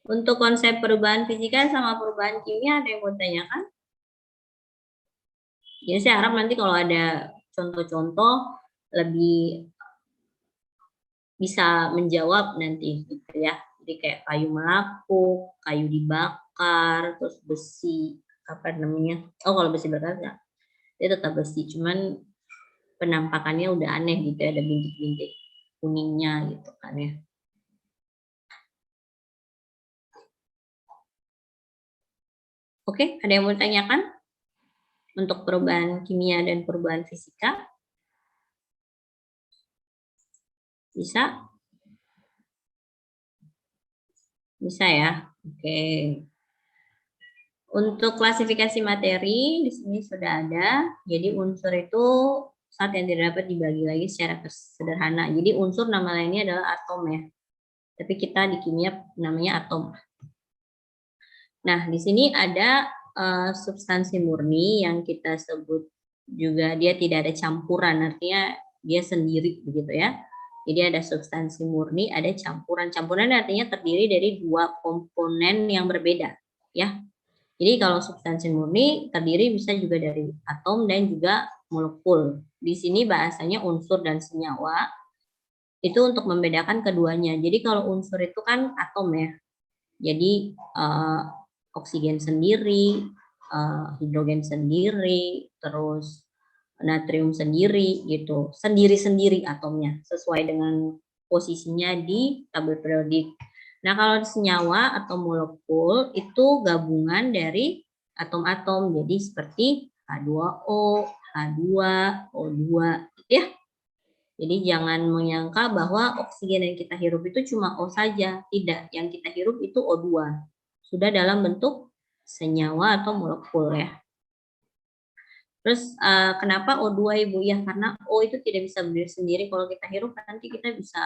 Untuk konsep perubahan fisika sama perubahan kimia ada yang mau tanyakan? Jadi saya harap nanti kalau ada contoh-contoh lebih bisa menjawab nanti gitu ya. Jadi kayak kayu melapuk, kayu dibakar, terus besi apa namanya? Oh kalau besi bakar ya, dia tetap besi, cuman penampakannya udah aneh gitu ya, ada bintik-bintik kuningnya gitu kan ya. Oke, ada yang mau tanyakan untuk perubahan kimia dan perubahan fisika? Bisa? Bisa ya? Oke. Untuk klasifikasi materi di sini sudah ada. Jadi unsur itu saat yang tidak dapat dibagi lagi secara sederhana. Jadi unsur nama lainnya adalah atom ya. Tapi kita di kimia namanya atom. Nah, di sini ada substansi murni yang kita sebut juga dia tidak ada campuran, artinya dia sendiri begitu ya. Jadi ada substansi murni, ada campuran. Campuran artinya terdiri dari dua komponen yang berbeda, ya. Jadi kalau substansi murni terdiri bisa juga dari atom dan juga molekul. Di sini bahasanya unsur dan senyawa itu untuk membedakan keduanya. Jadi kalau unsur itu kan atom ya. Jadi oksigen sendiri, hidrogen sendiri, terus natrium sendiri gitu. Sendiri-sendiri atomnya sesuai dengan posisinya di tabel periodik. Nah, kalau senyawa atau molekul itu gabungan dari atom-atom. Jadi seperti H2O, H2, O2 ya. Jadi jangan menyangka bahwa oksigen yang kita hirup itu cuma O saja. Tidak, yang kita hirup itu O2. Sudah dalam bentuk senyawa atau molekul ya. Terus kenapa O2 Ibu? Ya karena O itu tidak bisa berdiri sendiri. Kalau kita hirup nanti kita bisa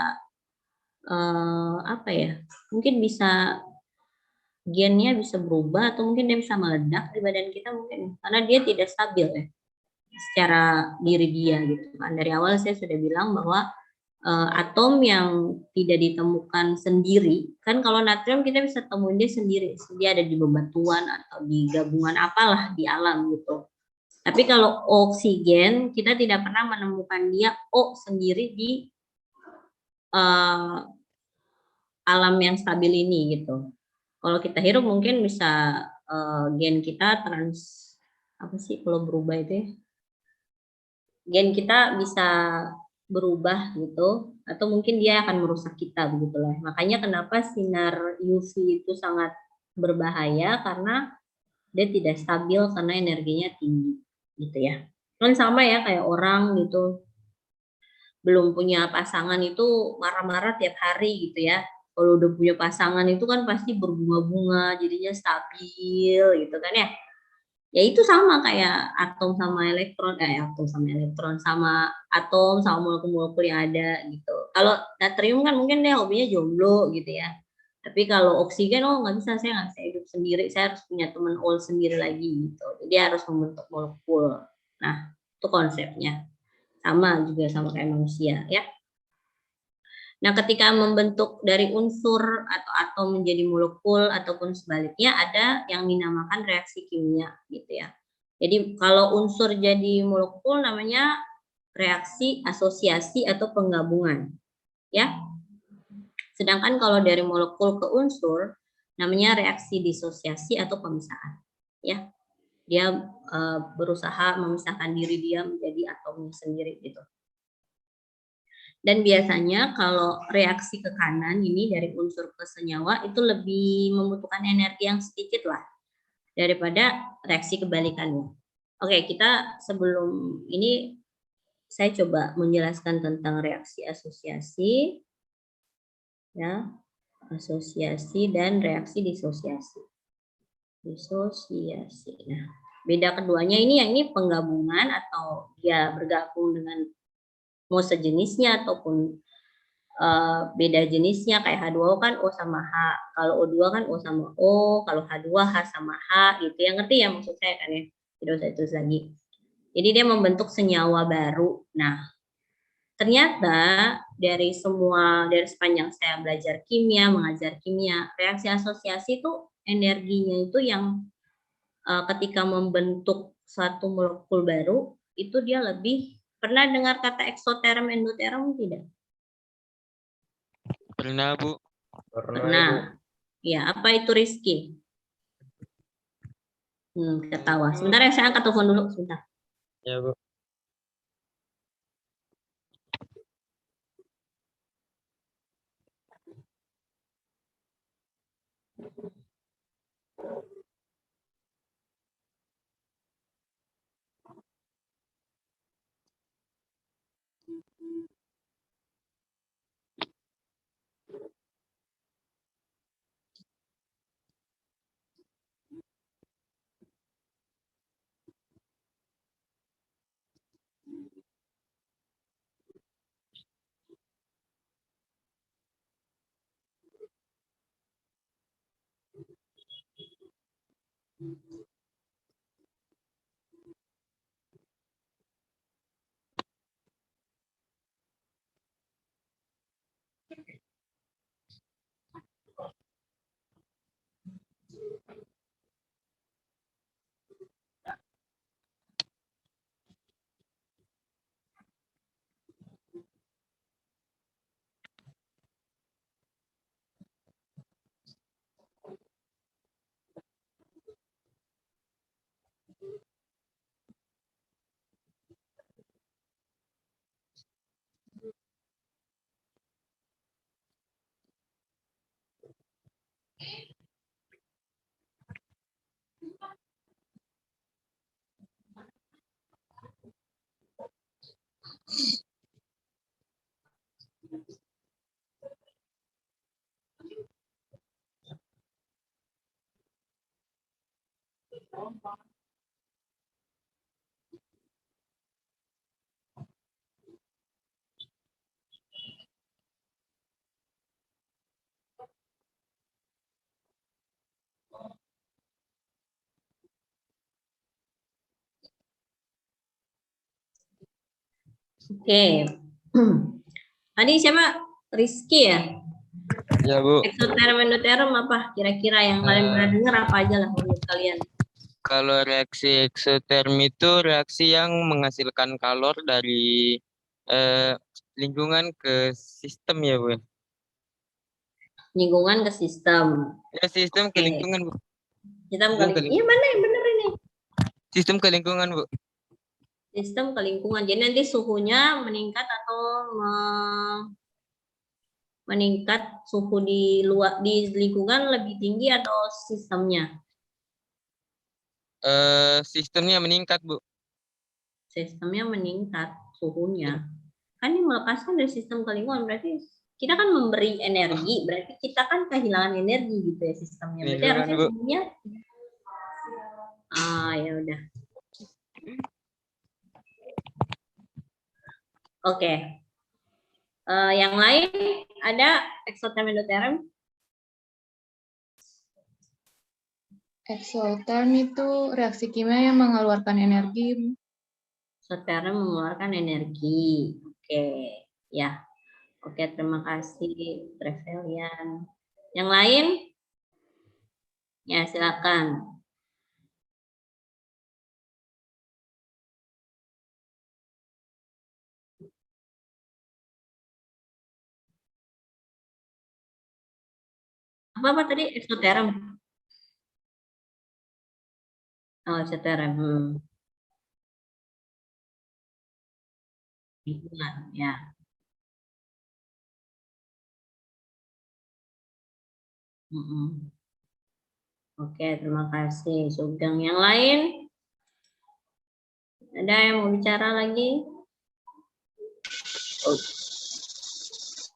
apa ya? Mungkin bisa gennya bisa berubah atau mungkin dia bisa meledak di badan kita mungkin karena dia tidak stabil ya secara diri dia gitu kan. Dari awal saya sudah bilang bahwa atom yang tidak ditemukan sendiri, kan kalau natrium kita bisa temuin dia sendiri, dia ada di bebatuan atau di gabungan apalah di alam gitu. Tapi kalau oksigen kita tidak pernah menemukan dia O sendiri di uh, alam yang stabil ini gitu. Kalau kita hirup mungkin bisa gen kita apa sih kalau berubah itu ya? Gen kita bisa berubah gitu atau mungkin dia akan merusak kita begitulah. Makanya kenapa sinar UV itu sangat berbahaya karena dia tidak stabil karena energinya tinggi gitu ya. Kan sama ya kayak orang gitu belum punya pasangan itu marah-marah tiap hari gitu ya. Kalau udah punya pasangan itu kan pasti berbunga-bunga jadinya stabil gitu kan ya. Ya itu sama kayak atom sama molekul-molekul yang ada gitu. Kalau natrium kan mungkin dia hobinya jomblo gitu ya. Tapi kalau oksigen oh nggak bisa, saya nggak bisa hidup sendiri, saya harus punya teman ol sendiri lagi gitu. Jadi harus membentuk molekul. Nah itu konsepnya sama juga sama kayak manusia ya. Nah, ketika membentuk dari unsur atau atom menjadi molekul ataupun sebaliknya ada yang dinamakan reaksi kimia gitu ya. Jadi kalau unsur jadi molekul namanya reaksi asosiasi atau penggabungan ya. Sedangkan kalau dari molekul ke unsur namanya reaksi disosiasi atau pemisahan ya. Dia berusaha memisahkan diri dia menjadi atomnya sendiri gitu. Dan biasanya kalau reaksi ke kanan ini dari unsur ke senyawa itu lebih membutuhkan energi yang sedikit lah daripada reaksi kebalikannya. Oke, kita sebelum ini saya coba menjelaskan tentang reaksi asosiasi ya, asosiasi dan reaksi disosiasi. Disosiasi. Nah, beda keduanya ini yang ini penggabungan atau dia bergabung dengan mau sejenisnya ataupun beda jenisnya kayak H2O kan O sama H. Kalau O2 kan O sama O, kalau H2 H sama H gitu. Yang ngerti ya maksud saya kan ya. Tidak usah terus lagi. Jadi dia membentuk senyawa baru. Nah, ternyata dari sepanjang saya belajar kimia, mengajar kimia, reaksi asosiasi itu energinya itu yang ketika membentuk satu molekul baru itu dia lebih. Pernah dengar kata eksoterm endoterm tidak? Pernah, Bu. Pernah. Ya, apa itu Rizky? Ketawa. Sebentar ya, saya angkat telepon dulu sebentar. Ya, Bu. Oke. Tadi siapa? Rizky ya? Ya, Bu. Eksoterm endoterm apa? Kira-kira yang kalian pernah dengar apa aja lah menurut kalian? Kalau reaksi eksoterm itu reaksi yang menghasilkan kalor dari lingkungan ke sistem ya, Bu. Lingkungan ke sistem. Ya, sistem ke lingkungan, Bu. Kita Sistem ke iya mana yang benar ini? sistem ke lingkungan, Bu. Sistem ke lingkungan. Jadi nanti suhunya meningkat atau meningkat suhu di luar di lingkungan lebih tinggi atau sistemnya? Sistemnya meningkat, Bu. Sistemnya meningkat suhunya. Kan ini melepaskan dari sistem ke lingkungan, berarti kita kan memberi energi, berarti kita kan kehilangan energi gitu ya sistemnya. Berarti Lingkungan, harusnya Bu. suhunya ya udah. Oke. Yang lain ada eksoterm endoterm? Eksoterm itu reaksi kimia yang mengeluarkan energi. Eksoterm mengeluarkan energi. Oke, ya. Oke, terima kasih Trevelian. Yang lain? Ya, silakan. Apa tadi eksoterm? Oh, eksoterm. Lingkungan, ya. Oke, terima kasih Sugeng. Yang lain? Ada yang mau bicara lagi?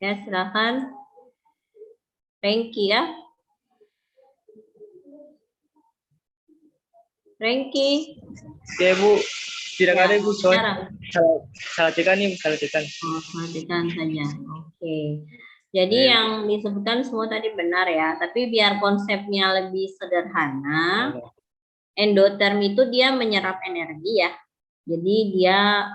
Ya, silakan. Rengki ya. Rengki. Oke, Bu. Tidak Ya, ada, Bu. bicara. Salah tekan nih, salah tekan. Oh, perhatikan saja. Oke. Jadi yang disebutkan semua tadi benar ya, tapi biar konsepnya lebih sederhana, endoterm itu dia menyerap energi ya. Jadi dia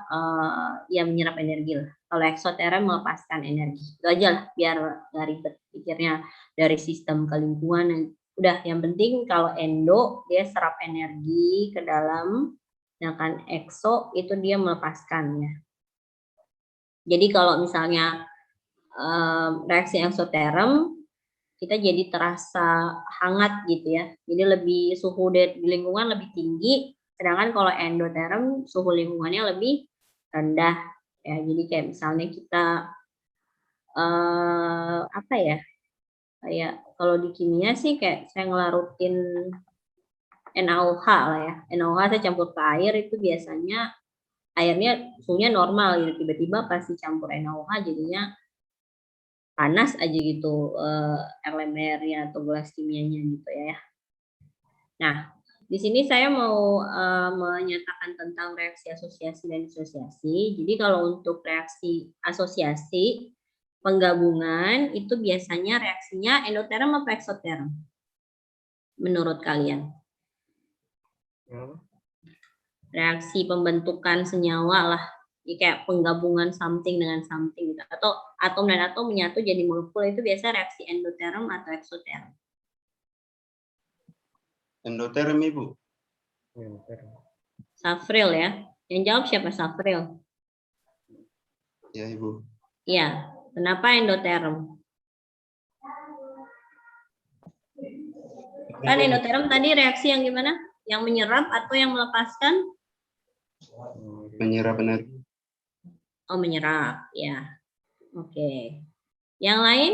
ya menyerap energi lah. Kalau eksoterm melepaskan energi. Itu aja lah, biar nggak ribet pikirnya dari sistem ke lingkungan. Udah, yang penting kalau endo dia serap energi ke dalam, sedangkan ekso itu dia melepaskannya. Jadi kalau misalnya reaksi eksoterm, kita jadi terasa hangat gitu ya. Jadi lebih suhu di lingkungan lebih tinggi, sedangkan kalau endoterm suhu lingkungannya lebih rendah. Ya, jadi kayak misalnya kita apa ya? Kayak kalau di kimia sih kayak saya ngelarutin NaOH lah ya. NaOH saya campur ke air itu biasanya airnya suhunya normal gitu. Tiba-tiba pas dicampur NaOH jadinya panas aja gitu elemennya atau gelas kimianya gitu ya. Nah, di sini saya mau menyatakan tentang reaksi asosiasi dan disosiasi. Jadi kalau untuk reaksi asosiasi penggabungan itu biasanya reaksinya endoterm apa eksoterm? Menurut kalian? Reaksi pembentukan senyawa lah. Jadi kayak penggabungan something dengan something gitu. Atau atom dan atom menyatu jadi molekul itu biasa reaksi endoterm atau eksoterm? Endoterm, Ibu. Safril ya. Yang jawab siapa? Safril. Ya, Ibu. Iya. Kenapa endoterm? Kan endoterm tadi reaksi yang gimana? Yang menyerap atau yang melepaskan? Menyerap energi. Oh, menyerap. Ya. Oke. Yang lain?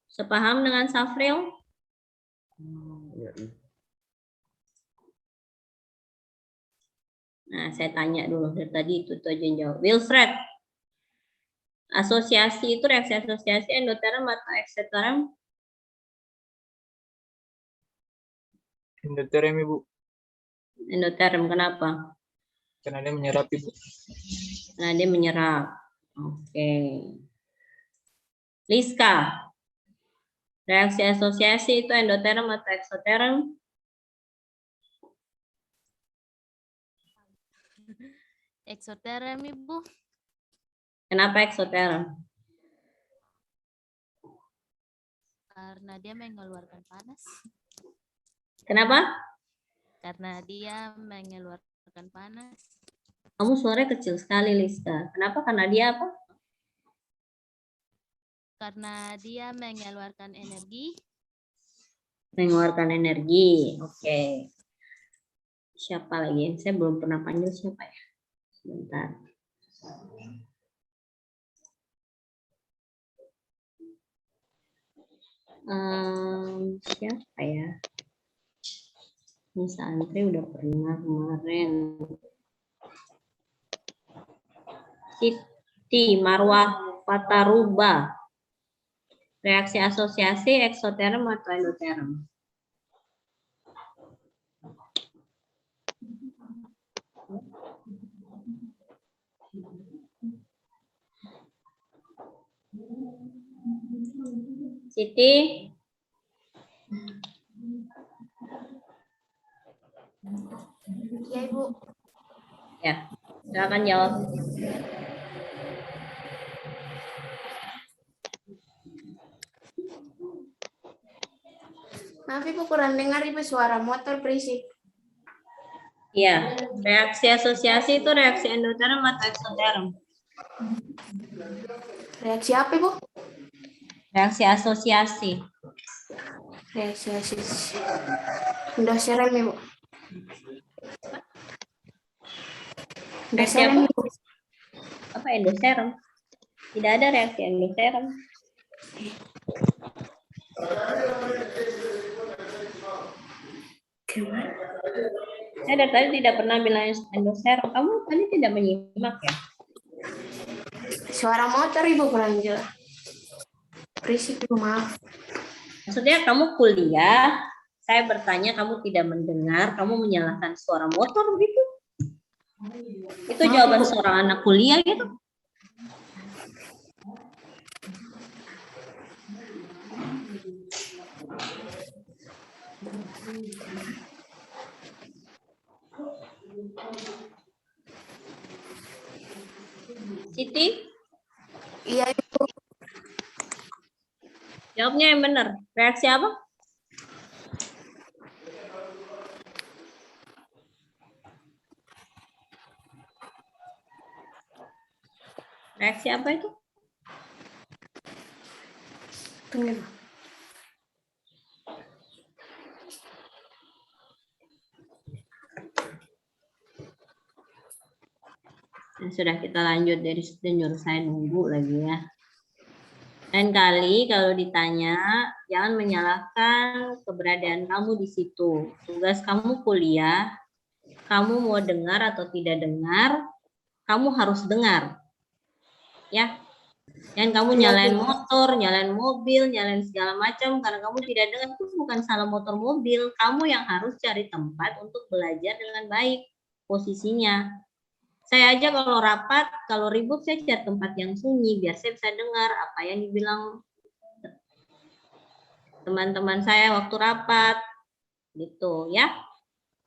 Sepaham dengan Safril? Nah, saya tanya dulu. Dari tadi itu aja yang jawab. Wilfred. Asosiasi itu reaksi asosiasi endoterm atau eksoterm? Endoterm, Ibu. Endoterm. Kenapa? Karena dia menyerap, Ibu. Nah, dia menyerap. Oke. Liska. Reaksi asosiasi itu endoterm atau eksoterm? Eksoterm, Ibu. Kenapa eksoterm? Karena dia mengeluarkan panas. Kenapa? Karena dia mengeluarkan panas. Kamu suaranya kecil sekali, Liska. Kenapa? Karena dia apa? Karena dia mengeluarkan energi. Mengeluarkan energi. Oke. Siapa lagi? Saya belum pernah panggil siapa ya. Sebentar. Siapa ya? Ini santri udah pernah kemarin. Siti Marwah Pataruba. Reaksi asosiasi eksoterm atau endoterm? Siti? Ya, Ibu. Ya, silakan jawab. Maaf, Ibu, kurang dengar, Ibu, suara motor berisik. Ya, reaksi asosiasi itu reaksi endoterm atau eksoterm? Reaksi apa, Ibu? Reaksi asosiasi. Reaksi endoterm, Ibu. Reaksi Endoterm, apa? Ibu. Apa endoterm? Tidak ada reaksi endoterm. Saya dari tadi tidak pernah bilang endoterm. Kamu tadi tidak menyimak ya? Suara motor, Ibu, kurang jelas. Berisik, Ibu, maaf. Maksudnya kamu kuliah, saya bertanya kamu tidak mendengar, kamu menyalahkan suara motor begitu? Itu jawaban seorang anak kuliah gitu. Siti, Iya, Ibu. jawabnya yang benar. Reaksi apa? Reaksi apa itu? Tunggu, Ibu. Nah, sudah kita lanjut dari situ, nyuruh saya nunggu lagi ya. Lain kali kalau ditanya, jangan menyalahkan keberadaan kamu di situ. Tugas kamu kuliah, kamu mau dengar atau tidak dengar, kamu harus dengar. Ya, dan kamu nyalain motor, nyalain mobil, nyalain segala macam karena kamu tidak dengar, itu bukan salah motor mobil. Kamu yang harus cari tempat untuk belajar dengan baik posisinya. Saya aja kalau rapat, kalau ribut saya cari tempat yang sunyi biar saya bisa dengar apa yang dibilang teman-teman saya waktu rapat. Gitu ya.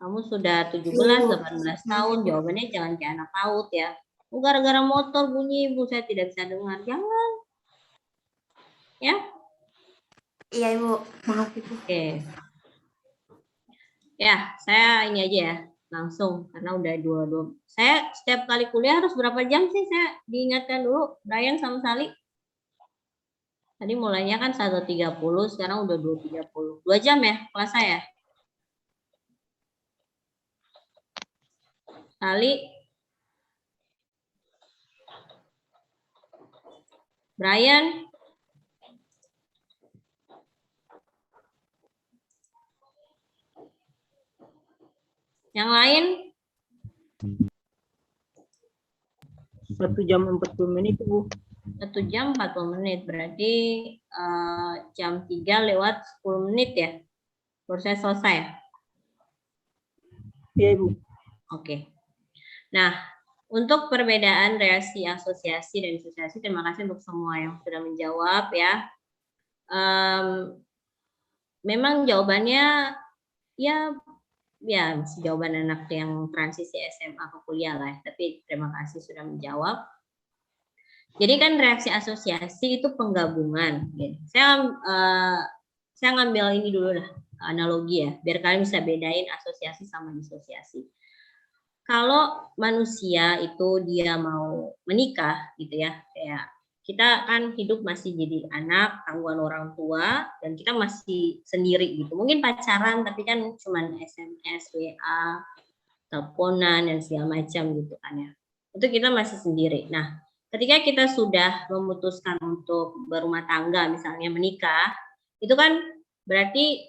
Kamu sudah 17, 18 tahun, jawabannya jangan kayak anak PAUD ya. Gara-gara motor bunyi Ibu saya tidak bisa dengar. Jangan. Ya. Iya, Ibu. Maaf, Ibu. Oke. Ya, saya ini aja ya. Langsung karena udah 22. Saya setiap kali kuliah harus berapa jam sih? Saya diingatkan dulu Brian sama Sali. Tadi mulainya kan 1.30, sekarang udah 2.30. 2 jam ya kelas saya. Sali. Brian. Yang lain? 1 jam 40 menit, Bu. 1 jam 40 menit. Berarti jam 3 lewat 10 menit ya? Baru saya selesai. Iya, Ibu. Oke. Nah, untuk perbedaan reaksi asosiasi dan disosiasi, terima kasih untuk semua yang sudah menjawab ya. Memang jawabannya ya jawaban anak yang transisi SMA ke kuliah lah. Tapi terima kasih sudah menjawab. Jadi kan reaksi asosiasi itu penggabungan. Saya ngambil ini dulu lah analogi ya, biar kalian bisa bedain asosiasi sama disosiasi. Kalau manusia itu dia mau menikah gitu ya, kayak kita kan hidup masih jadi anak, tanggungan orang tua, dan kita masih sendiri gitu. Mungkin pacaran tapi kan cuman SMS, WA, teleponan dan segala macam gitu kan ya. Itu kita masih sendiri. Nah, ketika kita sudah memutuskan untuk berumah tangga, misalnya menikah, itu kan berarti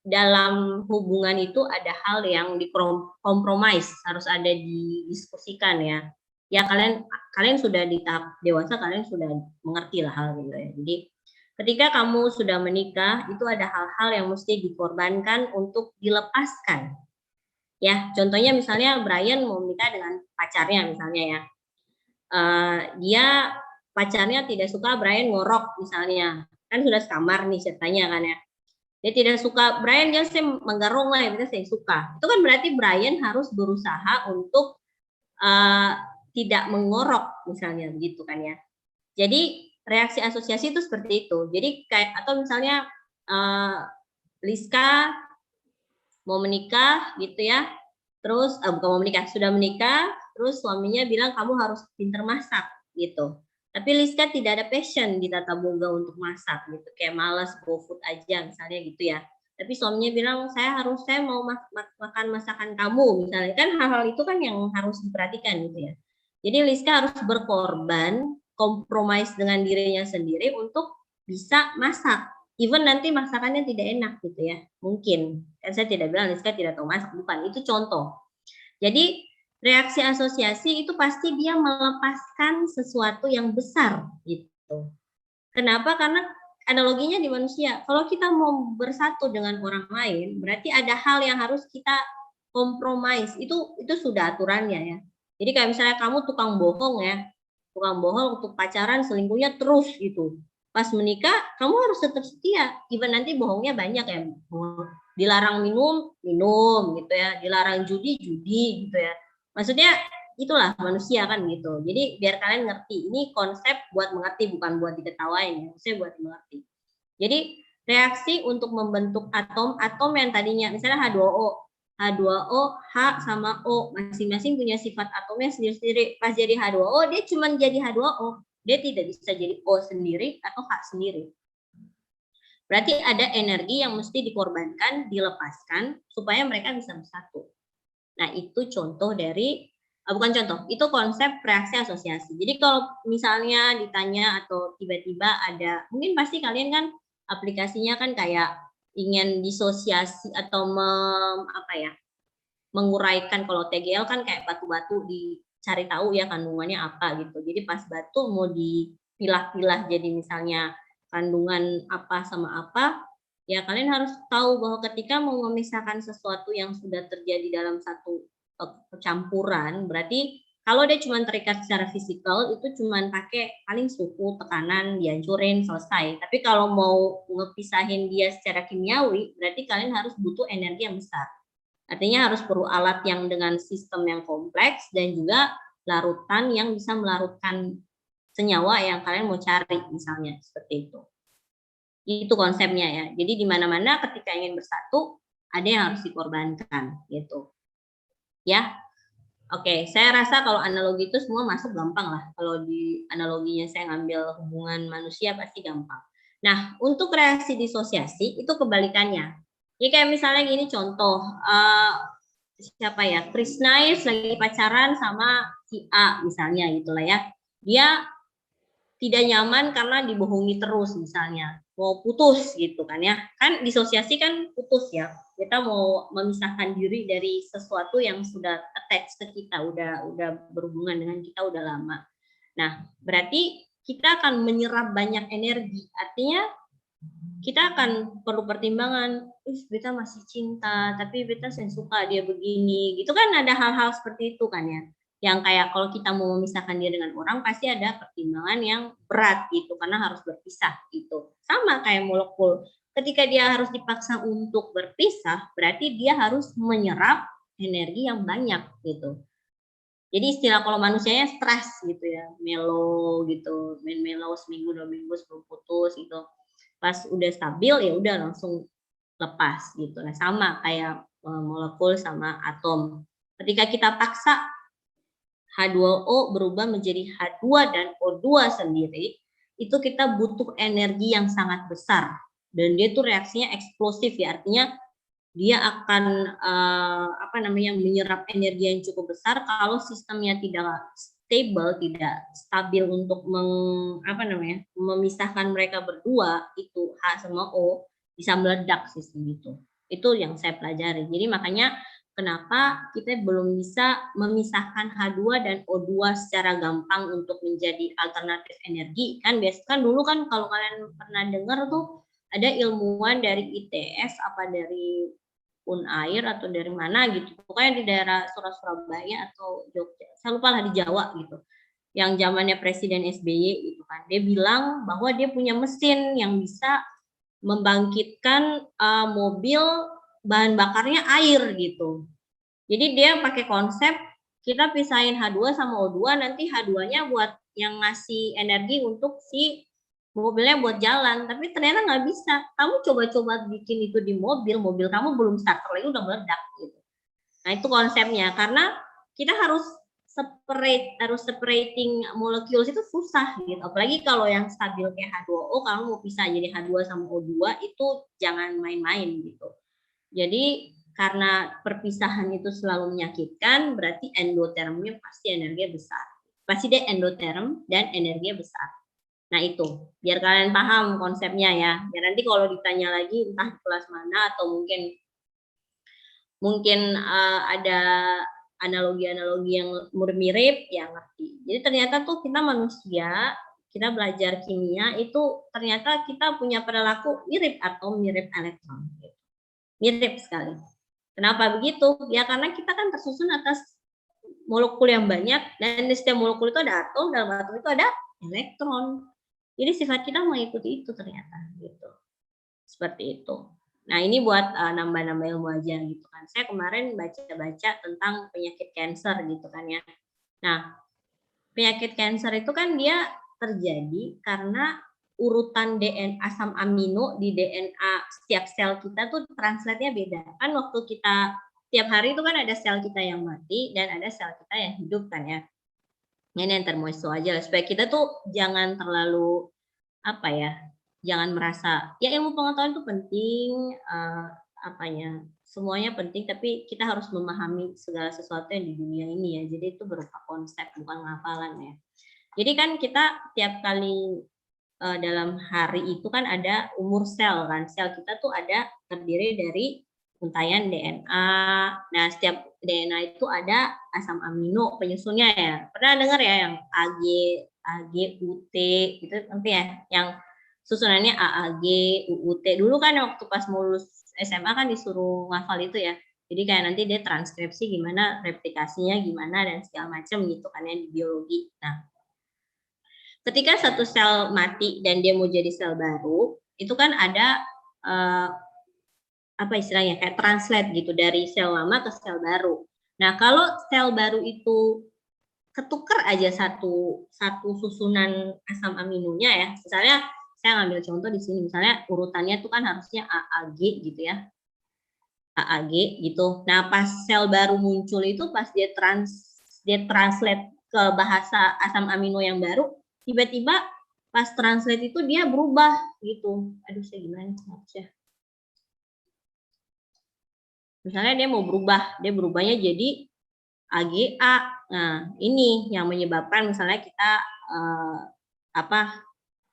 dalam hubungan itu ada hal yang dikompromis, harus ada didiskusikan ya. Ya kalian sudah di tahap dewasa, kalian sudah mengerti lah hal gitu ya. Jadi ketika kamu sudah menikah, itu ada hal-hal yang mesti dikorbankan untuk dilepaskan. Ya, contohnya misalnya Brian mau menikah dengan pacarnya misalnya ya. Dia pacarnya tidak suka Brian ngorok misalnya. Kan sudah sekamar nih ceritanya kan ya. Dia tidak suka Brian, dia menggarong lah ya, saya suka. Itu kan berarti Brian harus berusaha untuk tidak mengorok misalnya begitu kan ya. Jadi reaksi asosiasi itu seperti itu. Jadi kayak atau misalnya Liska mau menikah gitu ya. Terus bukan mau menikah, sudah menikah, terus suaminya bilang kamu harus pintar masak gitu. Tapi Liska tidak ada passion di tata boga untuk masak gitu, kayak malas GoFood aja misalnya gitu ya. Tapi suaminya bilang saya mau makan masakan kamu misalnya, kan hal-hal itu kan yang harus diperhatikan gitu ya. Jadi Liska harus berkorban, kompromis dengan dirinya sendiri untuk bisa masak. Even nanti masakannya tidak enak gitu ya, mungkin. Kan saya tidak bilang Liska tidak tahu masak, bukan, itu contoh. Jadi reaksi asosiasi itu pasti dia melepaskan sesuatu yang besar gitu. Kenapa? Karena analoginya di manusia. Kalau kita mau bersatu dengan orang lain, berarti ada hal yang harus kita kompromis. Itu sudah aturannya ya. Jadi kayak misalnya kamu tukang bohong ya, tukang bohong untuk pacaran selingkuhnya terus gitu. Pas menikah kamu harus tetap setia. Even nanti bohongnya banyak ya. Dilarang minum gitu ya, dilarang judi gitu ya. Maksudnya itulah manusia kan gitu. Jadi biar kalian ngerti, ini konsep buat mengerti bukan buat diketawain ya, maksudnya buat mengerti. Jadi reaksi untuk membentuk atom yang tadinya misalnya H2O, H sama O masing-masing punya sifat atomnya sendiri-sendiri. Pas jadi H2O dia cuma jadi H2O, dia tidak bisa jadi O sendiri atau H sendiri. Berarti ada energi yang mesti dikorbankan, dilepaskan supaya mereka bisa bersatu. Nah, itu contoh dari bukan contoh, itu konsep reaksi asosiasi. Jadi kalau misalnya ditanya atau tiba-tiba ada, mungkin pasti kalian kan aplikasinya kan kayak ingin disosiasi atau menguraikan. Kalau TGL kan kayak batu-batu dicari tahu ya kandungannya apa gitu. Jadi pas batu mau dipilah-pilah jadi misalnya kandungan apa sama apa, ya kalian harus tahu bahwa ketika mau memisahkan sesuatu yang sudah terjadi dalam satu campuran, berarti kalau dia cuma terikat secara fisikal itu cuma pakai paling suhu, tekanan, dihancurin, selesai. Tapi kalau mau ngepisahin dia secara kimiawi, berarti kalian harus butuh energi yang besar. Artinya harus perlu alat yang dengan sistem yang kompleks dan juga larutan yang bisa melarutkan senyawa yang kalian mau cari, misalnya seperti itu. Itu konsepnya ya. Jadi di mana-mana ketika ingin bersatu, ada yang harus dikorbankan gitu. Ya. Oke, saya rasa kalau analogi itu semua masuk gampang lah. Kalau di analoginya saya ngambil hubungan manusia pasti gampang. Nah, untuk reaksi disosiasi itu kebalikannya. Jadi kayak misalnya gini contoh, siapa ya, Krisnais lagi pacaran sama si A misalnya gitulah ya. Dia tidak nyaman karena dibohongi terus misalnya, mau putus gitu kan ya. Kan disosiasi kan putus ya. Kita mau memisahkan diri dari sesuatu yang sudah attach ke kita, udah berhubungan dengan kita udah lama. Nah, berarti kita akan menyerap banyak energi. Artinya kita akan perlu pertimbangan, beta masih cinta, tapi beta saya suka dia begini. Gitu kan ada hal-hal seperti itu kan ya. Yang kayak kalau kita mau memisahkan dia dengan orang pasti ada pertimbangan yang berat gitu karena harus berpisah gitu. Sama kayak molekul. Ketika dia harus dipaksa untuk berpisah, berarti dia harus menyerap energi yang banyak gitu. Jadi istilah kalau manusianya stres gitu ya, melo gitu, main melo seminggu 2 minggu sebelum putus gitu. Pas udah stabil ya udah langsung lepas gitu. Nah, sama kayak molekul sama atom. Ketika kita paksa H2O berubah menjadi H2 dan O2 sendiri, itu kita butuh energi yang sangat besar. Dan dia tuh reaksinya eksplosif ya, artinya dia akan menyerap energi yang cukup besar kalau sistemnya tidak stable, tidak stabil untuk memisahkan mereka berdua, itu H sama O, bisa meledak sistem itu. Itu yang saya pelajari. Jadi makanya kenapa kita belum bisa memisahkan H2 dan O2 secara gampang untuk menjadi alternatif energi. Kan biasanya kan dulu kan kalau kalian pernah dengar tuh ada ilmuwan dari ITS apa dari Unair atau dari mana gitu. Pokoknya di daerah Surabaya atau Jogja. Saya lupa lah di Jawa gitu. Yang zamannya Presiden SBY itu kan. Dia bilang bahwa dia punya mesin yang bisa membangkitkan mobil bahan bakarnya air gitu. Jadi dia pakai konsep kita pisahin H2 sama O2, nanti H2-nya buat yang ngasih energi untuk si mobilnya buat jalan, tapi ternyata nggak bisa. Kamu coba-coba bikin itu di mobil kamu belum starter lagi udah meledak gitu. Nah itu konsepnya, karena kita harus separating molekul itu susah gitu. Apalagi kalau yang stabil kayak H2O, kamu mau pisah jadi H2 sama O2 itu jangan main-main gitu. Jadi karena perpisahan itu selalu menyakitkan, berarti endotermnya pasti energinya besar. Pasti dia endoterm dan energinya besar. Nah itu, biar kalian paham konsepnya ya. Biar nanti kalau ditanya lagi entah di kelas mana atau mungkin ada analogi-analogi yang mirip ya ngerti. Jadi ternyata tuh kita manusia, kita belajar kimia itu ternyata kita punya perilaku mirip atom, mirip elektron. Mirip sekali. Kenapa begitu? Ya karena kita kan tersusun atas molekul yang banyak dan di setiap molekul itu ada atom, dalam atom itu ada elektron. Jadi sifat kita mengikuti itu ternyata gitu. Seperti itu. Nah, ini buat nambah-nambah ilmu aja gitu kan. Saya kemarin baca-baca tentang penyakit kanker gitu kan ya. Nah, penyakit kanker itu kan dia terjadi karena urutan DNA asam amino di DNA setiap sel kita tuh translate-nya beda. Kan waktu kita tiap hari itu kan ada sel kita yang mati dan ada sel kita yang hidup kan ya. Ini yang termoisto aja lah, supaya kita tuh jangan terlalu apa ya, jangan merasa ya ilmu pengetahuan itu penting, semuanya penting, tapi kita harus memahami segala sesuatu yang di dunia ini ya. Jadi itu berupa konsep, bukan hafalan ya. Jadi kan kita tiap kali dalam hari itu kan ada umur sel kan. Sel kita tuh ada terdiri dari untaian DNA. Nah, setiap DNA itu ada asam amino penyusunnya ya. Pernah dengar ya yang AG, UT gitu nanti ya, yang susunannya AAG, UUT. Dulu kan waktu pas mau lulus SMA kan disuruh ngafal itu ya. Jadi kayak nanti dia transkripsi gimana, replikasinya gimana dan segala macam gitu kan ya di biologi. Nah, ketika satu sel mati dan dia mau jadi sel baru, itu kan ada apa istilahnya kayak translate gitu dari sel lama ke sel baru. Nah, kalau sel baru itu ketukar aja satu susunan asam aminonya ya. Misalnya saya ngambil contoh di sini, misalnya urutannya itu kan harusnya AAG gitu ya. AAG gitu. Nah, pas sel baru muncul itu pas dia translate ke bahasa asam amino yang baru, tiba-tiba pas translate itu dia berubah gitu. Aduh, saya gimana maksudnya? Misalnya dia mau berubah, dia berubahnya jadi AGA. Nah, ini yang menyebabkan misalnya kita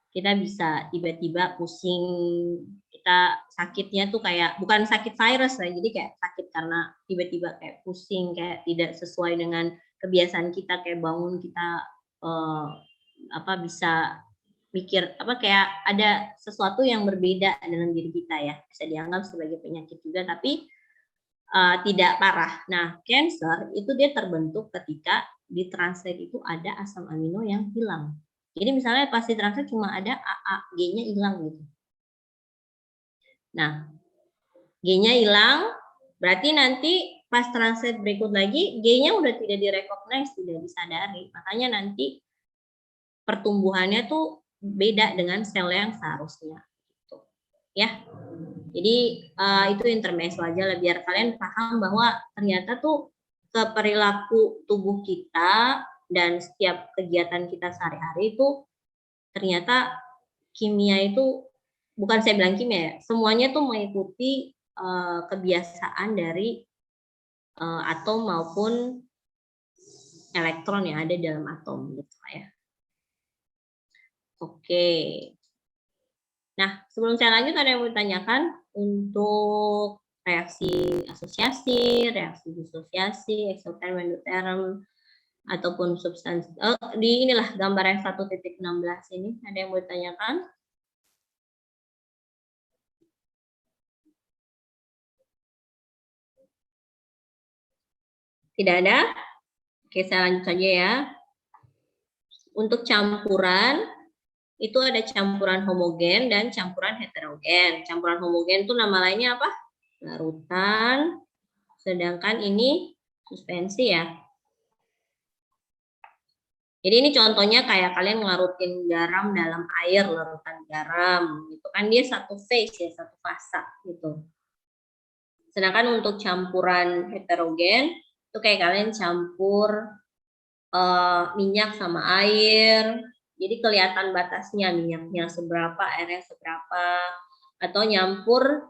kita bisa tiba-tiba pusing, kita sakitnya tuh kayak bukan sakit virus lah, jadi kayak sakit karena tiba-tiba kayak pusing, kayak tidak sesuai dengan kebiasaan kita, kayak bangun kita bisa mikir kayak ada sesuatu yang berbeda dalam diri kita ya, bisa dianggap sebagai penyakit juga tapi tidak parah. Nah, cancer itu dia terbentuk ketika di translate itu ada asam amino yang hilang. Jadi misalnya pas di translate cuma ada AA, G-nya hilang gitu. Nah, G-nya hilang, berarti nanti pas translate berikut lagi, G-nya udah tidak direcognize, tidak disadari. Makanya nanti pertumbuhannya tuh beda dengan sel yang seharusnya. Gitu. Ya. Jadi itu intermezzo aja lah biar kalian paham bahwa ternyata tuh perilaku tubuh kita dan setiap kegiatan kita sehari-hari itu ternyata kimia itu bukan saya bilang kimia ya, semuanya tuh mengikuti kebiasaan dari atom maupun elektron yang ada dalam atom gitu ya. Oke. Nah, sebelum saya lanjut ada yang mau ditanyakan untuk reaksi asosiasi, reaksi disosiasi, eksoterm, endoterm, ataupun substansi. Di inilah gambar yang 1.16 ini, ada yang mau ditanyakan? Tidak ada? Oke, saya lanjut saja ya. Untuk campuran, itu ada campuran homogen dan campuran heterogen. Campuran homogen itu nama lainnya apa? Larutan. Sedangkan ini suspensi ya. Jadi ini contohnya kayak kalian ngarutin garam dalam air, larutan garam. Gitu kan dia satu phase ya, satu fasa gitu. Sedangkan untuk campuran heterogen, itu kayak kalian campur minyak sama air. Jadi kelihatan batasnya minyaknya seberapa, airnya seberapa, atau nyampur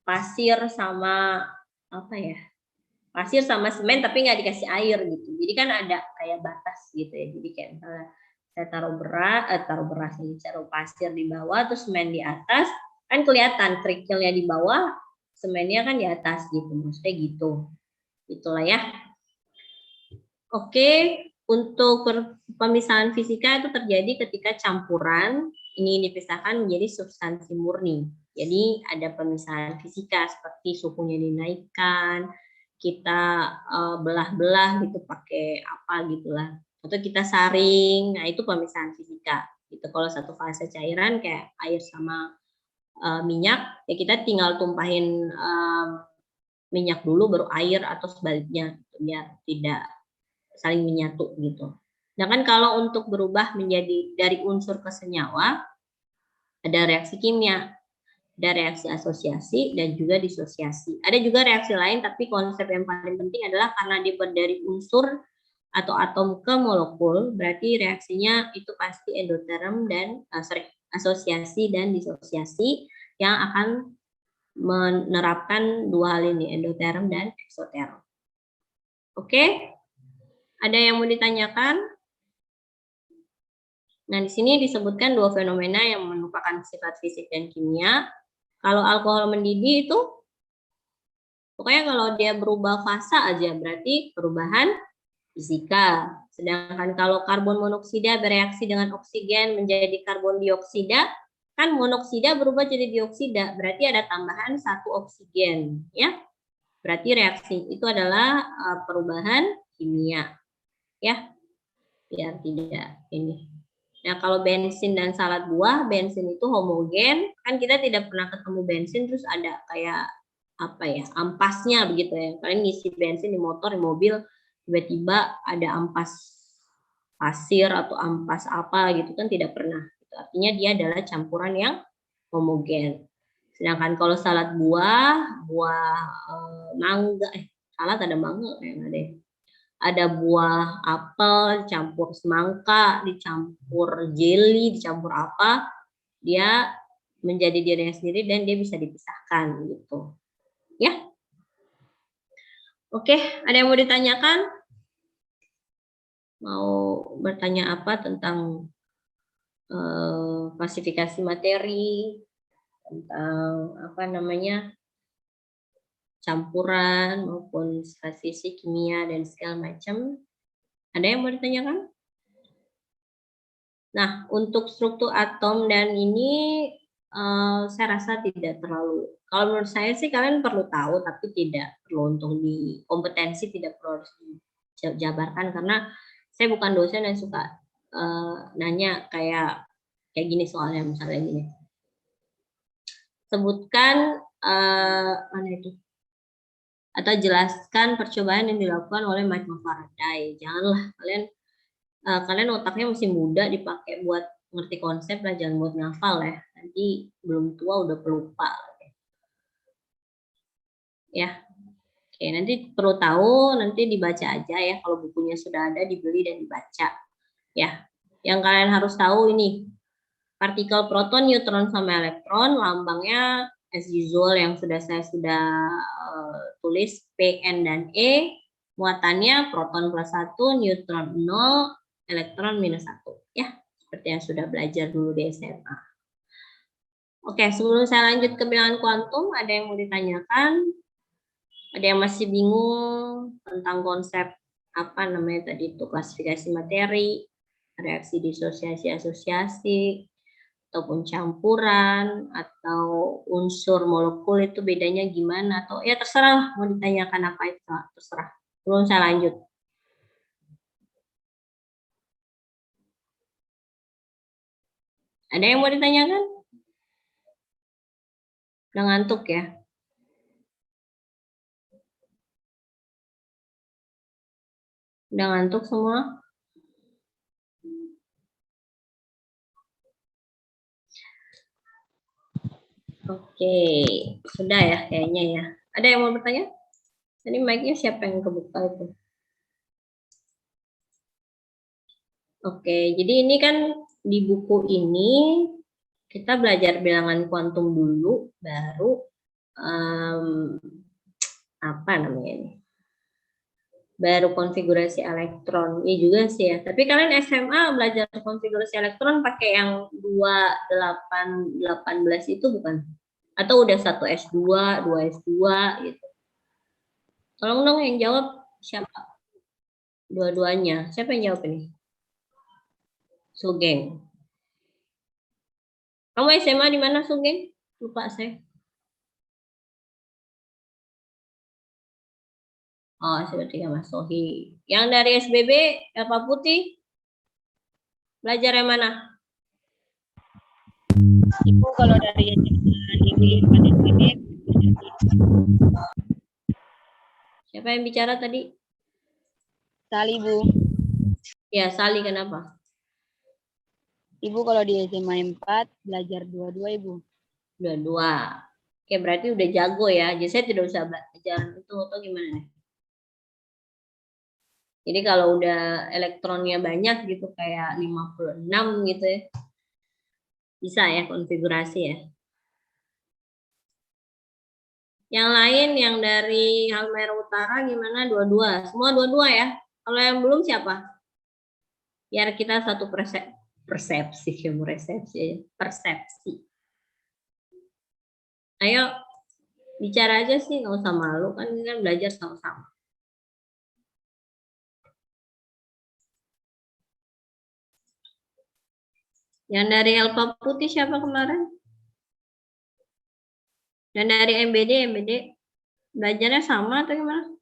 pasir sama pasir sama semen tapi nggak dikasih air gitu. Jadi kan ada kayak batas gitu ya. Jadi kayak misalnya saya taruh pasir di bawah, terus semen di atas, kan kelihatan kerikilnya di bawah, semennya kan di atas gitu, maksudnya gitu. Itulah ya. Oke, untuk pemisahan fisika itu terjadi ketika campuran ini dipisahkan menjadi substansi murni. Jadi ada pemisahan fisika seperti suhunya dinaikkan, kita belah-belah gitu pakai apa gitulah, atau kita saring. Nah itu pemisahan fisika. Itu kalau satu fase cairan kayak air sama minyak, ya kita tinggal tumpahin minyak dulu baru air atau sebaliknya biar tidak saling menyatu gitu. Sedangkan kalau untuk berubah menjadi dari unsur ke senyawa ada reaksi kimia, ada reaksi asosiasi dan juga disosiasi. Ada juga reaksi lain tapi konsep yang paling penting adalah karena dia dari unsur atau atom ke molekul, berarti reaksinya itu pasti endoterm dan asosiasi dan disosiasi yang akan menerapkan dua hal ini, endoterm dan eksoterm. Oke? Ada yang mau ditanyakan? Nah, di sini disebutkan dua fenomena yang merupakan sifat fisik dan kimia. Kalau alkohol mendidih itu, pokoknya kalau dia berubah fase aja, berarti perubahan fisika. Sedangkan kalau karbon monoksida bereaksi dengan oksigen menjadi karbon dioksida, kan monoksida berubah jadi dioksida, berarti ada tambahan satu oksigen, ya. Berarti reaksi itu adalah perubahan kimia, ya. Biar tidak ini. Nah, kalau bensin dan salad buah, bensin itu homogen, kan kita tidak pernah ketemu bensin terus ada kayak apa ya, ampasnya begitu ya. Kalian ngisi bensin di motor, di mobil, tiba-tiba ada ampas pasir atau ampas apa gitu kan tidak pernah. Artinya dia adalah campuran yang homogen. Sedangkan kalau salad buah mangga, salad ada mangga yang ada. Ada buah apel campur semangka, dicampur jelly, dicampur apa, dia menjadi dirinya sendiri dan dia bisa dipisahkan gitu. Ya. Oke, ada yang mau ditanyakan? Mau bertanya apa tentang klasifikasi materi, tentang apa namanya campuran maupun sifat fisik, kimia dan segala macam? Ada yang mau ditanyakan? Nah, untuk struktur atom dan ini saya rasa tidak terlalu. Kalau menurut saya sih kalian perlu tahu, tapi tidak perlu untuk di kompetensi tidak perlu harus dijabarkan karena saya bukan dosen yang suka nanya kayak gini soalnya misalnya gini. Sebutkan mana itu? Atau jelaskan percobaan yang dilakukan oleh Michael Faraday. Janganlah kalian otaknya masih muda dipakai buat ngerti konsep lah, jangan buat ngafal ya. Nanti belum tua udah pelupa. Ya. Oke, nanti perlu tahu, nanti dibaca aja ya. Kalau bukunya sudah ada, dibeli dan dibaca. Ya. Yang kalian harus tahu ini, partikel proton, neutron, sama elektron, lambangnya as usual yang saya sudah tulis P, N, dan E. Muatannya proton +1, neutron 0, elektron -1. Ya, seperti yang sudah belajar dulu di SMA. Oke, sebelum saya lanjut ke bilangan kuantum, ada yang mau ditanyakan? Ada yang masih bingung tentang konsep apa namanya tadi itu klasifikasi materi, reaksi disosiasi asosiasi, ataupun campuran, atau unsur molekul itu bedanya gimana, atau ya terserah mau ditanyakan apa itu, terserah. Sebelum saya lanjut. Ada yang mau ditanyakan? Udah ngantuk ya? Udah ngantuk semua? Oke, sudah ya kayaknya ya. Ada yang mau bertanya? Tadi mic-nya siapa yang kebuka itu? Oke, jadi ini kan di buku ini kita belajar bilangan kuantum dulu, baru apa namanya ini? Baru konfigurasi elektron. Ini juga sih ya. Tapi kalian SMA belajar konfigurasi elektron pakai yang 2818 itu bukan? Atau udah 1 S2, 2 S2 gitu. Tolong dong yang jawab siapa? Dua-duanya. Siapa yang jawab ini? Sugeng. Kamu SMA di mana, Sugeng? Lupa saya. Oh, seperti Mas Sohi. Yang dari SBB, Elva Putih, belajar yang mana? Ibu kalau dari ini pada SBB Siapa yang bicara tadi? Sali, Bu. Ya, Sali, kenapa? Ibu kalau di SMA 4 belajar dua-dua, Ibu. Dua-dua. Oke, berarti udah jago ya. Jadi saya tidak usah belajar itu atau gimana nih? Jadi kalau udah elektronnya banyak gitu kayak 56 gitu ya. Bisa ya konfigurasi ya. Yang lain yang dari Halmahera Utara gimana? Dua-dua. Semua dua-dua ya. Kalau yang belum siapa? Biar kita satu persepsi, persepsi. Ayo bicara aja sih, nggak usah malu kan ini kan belajar sama-sama. Yang dari Alpha Putih siapa kemarin? Dan dari MBD belajarnya sama atau gimana?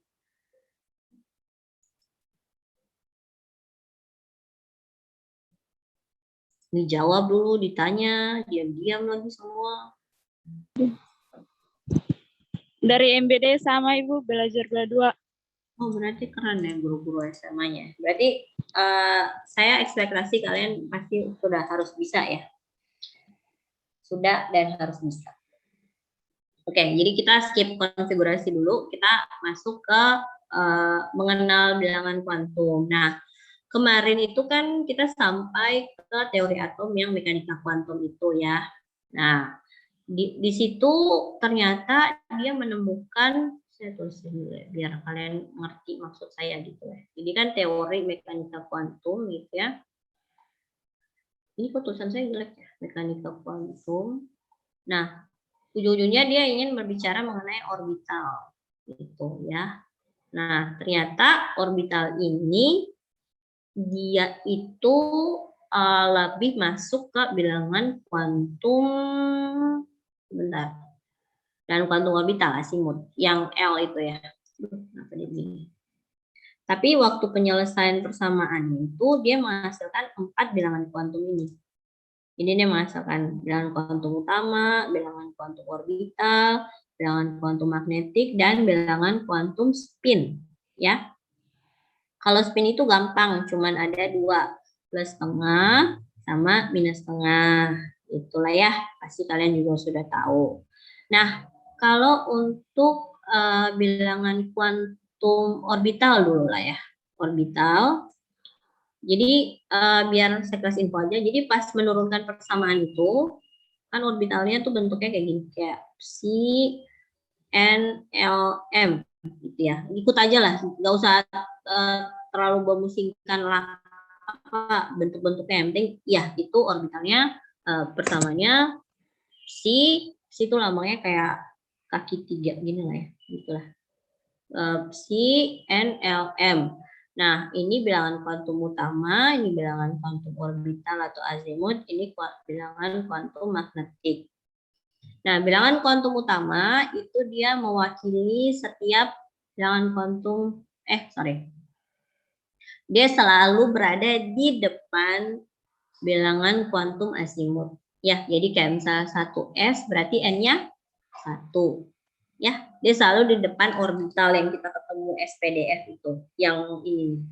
Dijawab dulu, ditanya, diam-diam lagi semua. Dari MBD sama Ibu, belajar dua-dua. Oh, berarti keren ya guru-guru SMA-nya. Berarti saya ekspektasi kalian pasti sudah harus bisa ya. Sudah dan harus bisa. Oke, jadi kita skip konfigurasi dulu. Kita masuk ke mengenal bilangan kuantum. Nah, kemarin itu kan kita sampai ke teori atom yang mekanika kuantum itu ya. Nah, di situ ternyata dia menemukan, saya tulisin dulu ya, biar kalian ngerti maksud saya gitu ya. Jadi kan teori mekanika kuantum gitu ya. Ini kok tulisan saya jelek ya, mekanika kuantum. Nah, ujung-ujungnya dia ingin berbicara mengenai orbital gitu ya. Nah, ternyata orbital ini dia itu lebih masuk ke bilangan kuantum, bentar, dan kuantum orbital asimut yang L itu ya. Tapi waktu penyelesaian persamaan itu dia menghasilkan 4 bilangan kuantum ini. Jadi dia menghasilkan bilangan kuantum utama, bilangan kuantum orbital, bilangan kuantum magnetik, dan bilangan kuantum spin. Ya, kalau spin itu gampang, cuman ada 2, plus setengah sama minus setengah. Itulah ya, pasti kalian juga sudah tahu. Nah, kalau untuk bilangan kuantum orbital dulu lah ya, orbital. Jadi biar saya kasih info aja, jadi pas menurunkan persamaan itu, kan orbitalnya tuh bentuknya kayak gini, kayak psi, n, l, m, gitu ya. Ikut aja lah, nggak usah terlalu memusingkan lah apa bentuk-bentuknya. Yang penting ya itu orbitalnya persamanya psi itu lambangnya kayak kaki 3 gini lah ya, gitulah. Psi, n, l, m. Nah, ini bilangan kuantum utama, ini bilangan kuantum orbital atau azimut, ini bilangan kuantum magnetik. Nah, bilangan kuantum utama itu dia mewakili setiap bilangan kuantum, dia selalu berada di depan bilangan kuantum azimut. Ya, jadi kayak misalnya 1S berarti N-nya 1. Ya, dia selalu di depan orbital yang kita ketemu SPDF itu, yang ini.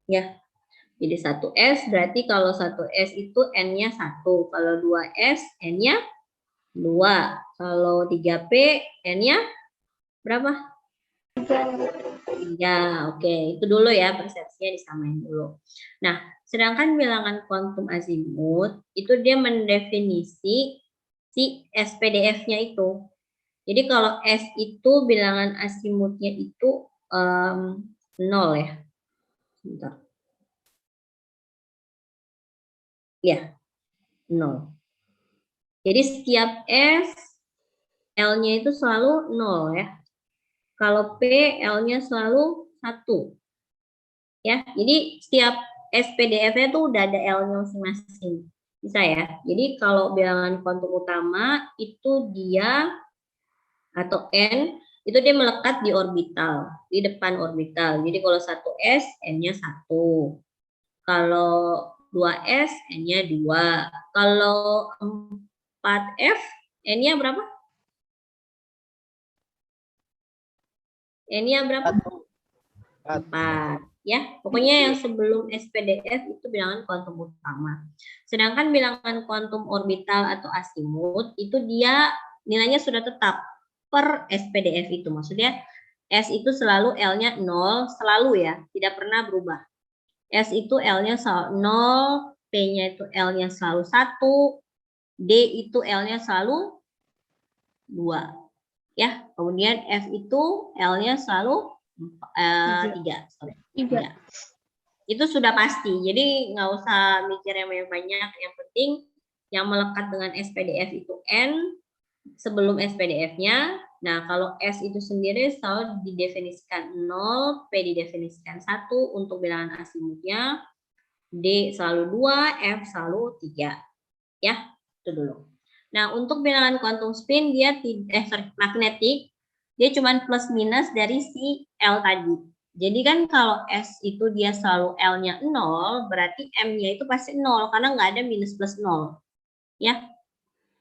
Ya, jadi 1S berarti kalau 1S itu N-nya 1, kalau 2S N-nya 2, kalau 3P N-nya berapa? 3, oke. Itu dulu ya, persepsinya disamain dulu. Nah, sedangkan bilangan kuantum azimut itu dia mendefinisi si SPDF-nya itu. Jadi kalau S itu bilangan azimutnya itu 0 ya. Bentar. Ya, 0. Jadi setiap S, L-nya itu selalu 0 ya. Kalau P, L-nya selalu 1. Ya, jadi setiap SPDF-nya tuh udah ada L-nya masing-masing. Bisa ya. Jadi kalau bilangan kuantum utama itu dia atau N itu dia melekat di orbital, di depan orbital. Jadi kalau 1S N-nya 1. Kalau 2S N-nya 2. Kalau 4F N-nya berapa? N-nya berapa? 4. Ya, pokoknya yang sebelum SPDF itu bilangan kuantum utama. Sedangkan bilangan kuantum orbital atau asimut itu dia nilainya sudah tetap per SPDF itu. Maksudnya S itu selalu L-nya 0, selalu ya, tidak pernah berubah. S itu L-nya 0, P-nya itu L-nya selalu 1, D itu L-nya selalu 2. Ya, kemudian F itu L-nya selalu 3. Sorry. 3. Itu sudah pasti. Jadi nggak usah mikir yang banyak. Yang penting yang melekat dengan SPDF itu N sebelum SPDF-nya. Nah, kalau S itu sendiri selalu didefinisikan 0, P didefinisikan 1 untuk bilangan asimutnya, D selalu 2, F selalu 3. Ya, itu dulu. Nah, untuk bilangan quantum spin dia magnetik, dia cuma plus minus dari si L tadi. Jadi kan kalau S itu dia selalu L-nya 0, berarti M-nya itu pasti 0 karena nggak ada minus plus 0. Ya.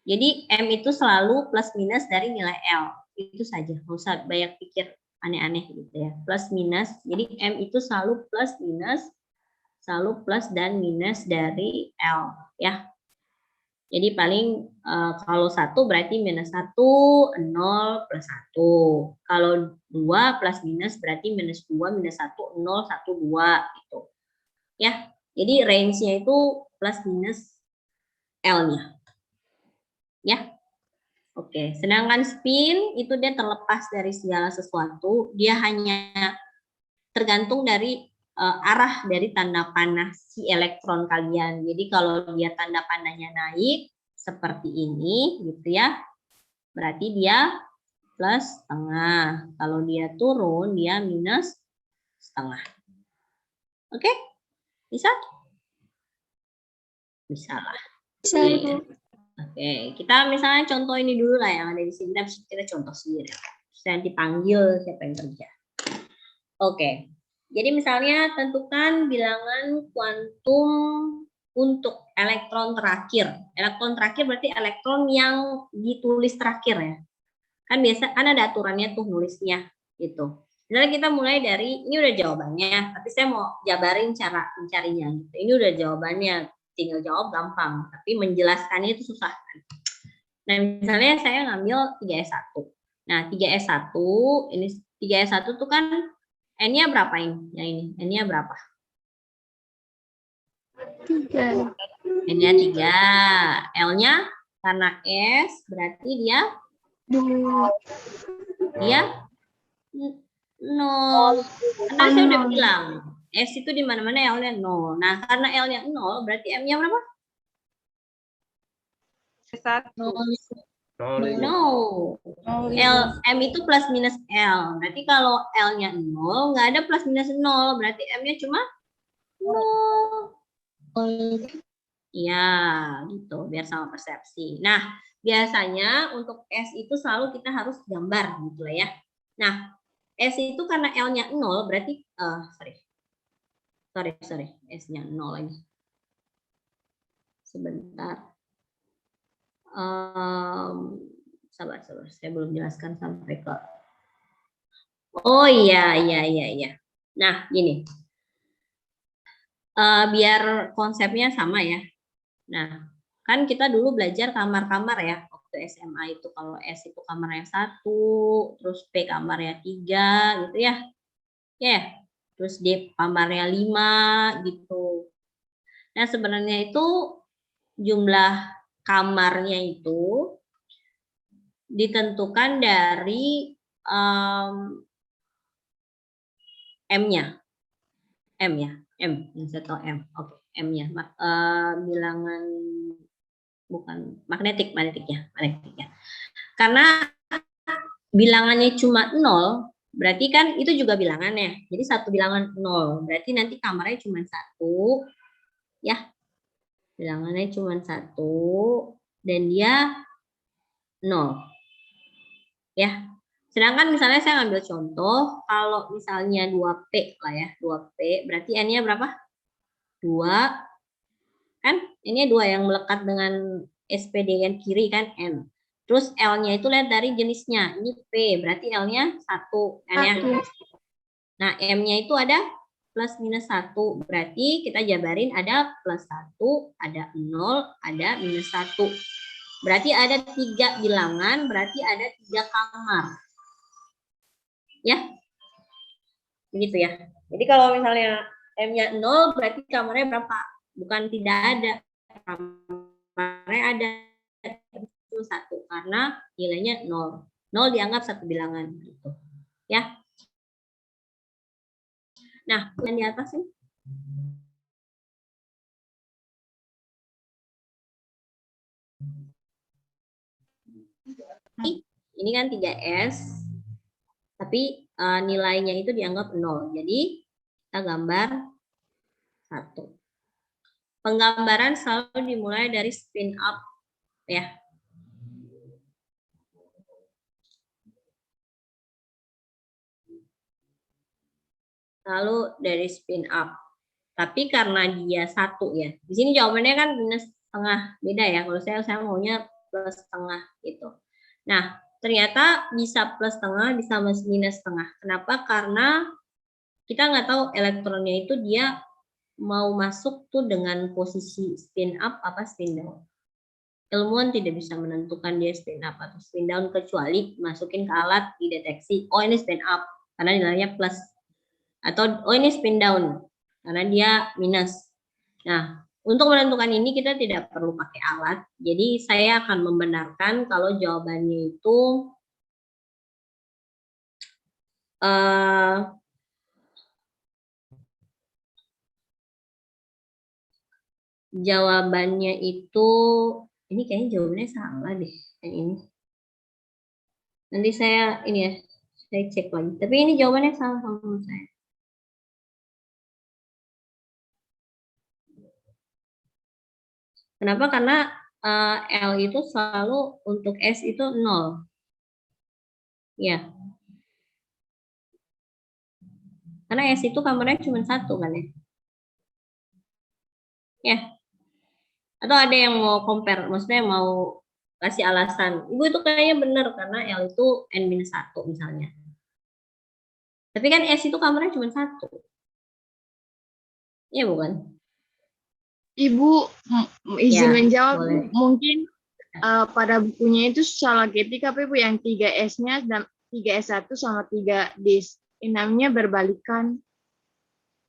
Jadi M itu selalu plus minus dari nilai L. Itu saja, nggak usah banyak pikir aneh-aneh gitu ya. Plus minus, jadi M itu selalu plus minus, selalu plus dan minus dari L. Ya. Jadi paling kalau 1 berarti minus 1, 0, plus 1. Kalau 2 plus minus berarti minus 2, minus 1, 0, 1, 2 gitu. Ya, jadi range-nya itu plus minus L-nya. Ya. Oke, sedangkan spin itu dia terlepas dari segala sesuatu, dia hanya tergantung dari arah dari tanda panah si elektron kalian. Jadi kalau dia tanda panahnya naik seperti ini gitu ya, berarti dia plus setengah. Kalau dia turun dia minus setengah. Oke? Bisa? Bisa lah. Oke, kita misalnya contoh ini dulu lah yang ada di sini, tapi kita contoh sendiri. Saya dipanggil siapa yang kerja. Oke. Jadi misalnya tentukan bilangan kuantum untuk elektron terakhir. Elektron terakhir berarti elektron yang ditulis terakhir ya. Kan biasa kan ada aturannya tuh nulisnya gitu. Misalnya kita mulai dari ini udah jawabannya, tapi saya mau jabarin cara mencarinya gitu. Ini udah jawabannya, tinggal jawab gampang, tapi menjelaskannya itu susah. Nah, misalnya saya ngambil 3S1. Nah, 3S1 ini 3S1 tuh kan N-nya berapa ini? Yang ini, N-nya berapa? 3. N-nya 3. L-nya karena S berarti dia 2. dia 0. Karena saya udah bilang S itu di mana-mana L-nya 0. Nah, karena L-nya 0 berarti M-nya berapa? 1. No. M itu plus minus L. Berarti kalau L-nya 0, nggak ada plus minus 0. Berarti M-nya cuma 0. Iya, gitu. Biar sama persepsi. Nah, biasanya untuk S itu selalu kita harus gambar gitu lah ya. Nah, S itu karena L-nya 0, berarti, sorry. S-nya 0 lagi. Sebentar. Sabar, saya belum jelaskan sampai ke. Oh iya. Nah, gini. Biar konsepnya sama ya. Nah, kan kita dulu belajar kamar-kamar ya waktu SMA itu. Kalau S itu kamarnya 1, terus P kamarnya 3 gitu ya. Ya. Terus D kamarnya 5 gitu. Nah, sebenarnya itu jumlah kamarnya itu ditentukan dari M-nya. M ya, M yang saya tahu M. Oke, M-nya. Bilangan bukan magnetik ya. Karena bilangannya cuma 0, berarti kan itu juga bilangannya. Jadi satu bilangan 0, berarti nanti kamarnya cuma 1 ya. Bilangannya cuma 1 dan dia 0. Ya. Sedangkan misalnya saya ngambil contoh, kalau misalnya 2P lah ya, 2P, berarti N-nya berapa? 2, kan? N-nya 2 yang melekat dengan SPD yang kiri kan N. Terus L-nya itu lihat dari jenisnya. Ini P, berarti L-nya 1. Kan ya? Nah, M-nya itu ada plus minus 1. Berarti kita jabarin ada plus 1, ada 0, ada minus 1. Berarti ada 3 bilangan, berarti ada 3 kamar. Ya? Begitu ya. Jadi kalau misalnya M-nya 0, berarti kamarnya berapa? Bukan tidak ada. Kamarnya ada. Itu 1 karena nilainya 0. 0 dianggap satu bilangan gitu. Ya. Nah, yang di atas nih. Ini kan 3S. Tapi nilainya itu dianggap 0. Jadi kita gambar 1. Penggambaran selalu dimulai dari spin up ya. Lalu dari spin up. Tapi karena dia 1 ya. Di sini jawabannya kan minus setengah. Beda ya. Kalau saya maunya plus setengah gitu. Nah, ternyata bisa plus setengah, bisa minus setengah. Kenapa? Karena kita nggak tahu elektronnya itu dia mau masuk tuh dengan posisi spin up apa spin down. Ilmuwan tidak bisa menentukan dia spin up atau spin down kecuali masukin ke alat dideteksi. Oh ini spin up karena nilainya plus. Atau oh ini spin down karena dia minus. Nah, untuk menentukan ini kita tidak perlu pakai alat. Jadi saya akan membenarkan kalau jawabannya itu jawabannya itu ini kayaknya jawabannya salah deh yang ini. Nanti saya ini ya, saya cek lagi. Tapi ini jawabannya salah sama saya. Kenapa? Karena L itu selalu untuk S itu 0. Ya. Karena S itu kamarnya cuma 1 kan ya. Ya. Atau ada yang mau compare, maksudnya mau kasih alasan. Ibu itu kayaknya benar karena L itu N-1 misalnya. Tapi kan S itu kamarnya cuma 1. Iya bukan? Ibu izin Ya, menjawab, boleh. mungkin pada bukunya itu salah ketik apa Ibu yang 3S-nya dan 3S1 sama 3D6-nya berbalikan.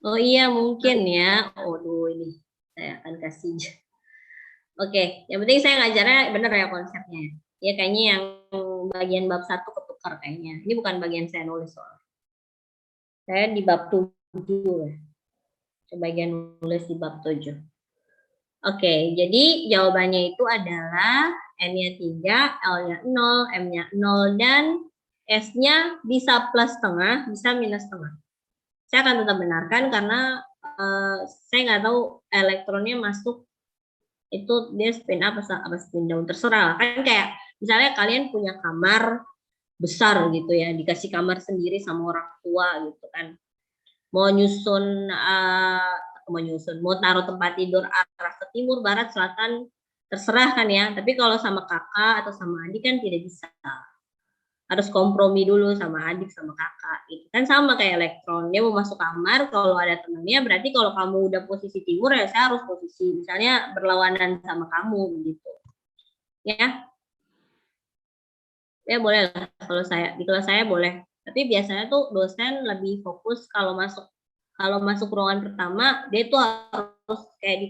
Oh iya mungkin ya. Aduh ini saya akan kasih. Oke, yang penting saya ngajarnya bener ya konsepnya. Ya kayaknya yang bagian bab 1 ketukar kayaknya. Ini bukan bagian saya nulis soal. Saya di bab 7 ya. Bagian nulis di bab 7. Oke, jadi jawabannya itu adalah N-nya 3, L-nya 0, M-nya 0, dan S-nya bisa plus setengah, bisa minus setengah. Saya akan tetap benarkan karena saya nggak tahu elektronnya masuk itu dia spin up apa spin down, terserah. Kan kayak misalnya kalian punya kamar besar gitu ya, dikasih kamar sendiri sama orang tua gitu kan. Mau mau taruh tempat tidur arah ke timur, barat, selatan, terserah kan ya. Tapi kalau sama kakak atau sama adik kan tidak bisa. Harus kompromi dulu sama adik sama kakak gitu. Kan sama kayak elektron, dia mau masuk kamar kalau ada temennya, berarti kalau kamu udah posisi timur ya saya harus posisi misalnya berlawanan sama kamu gitu ya. Ya boleh lah kalau saya di kelas saya boleh, tapi biasanya tuh dosen lebih fokus kalau masuk ruangan pertama dia tuh harus kayak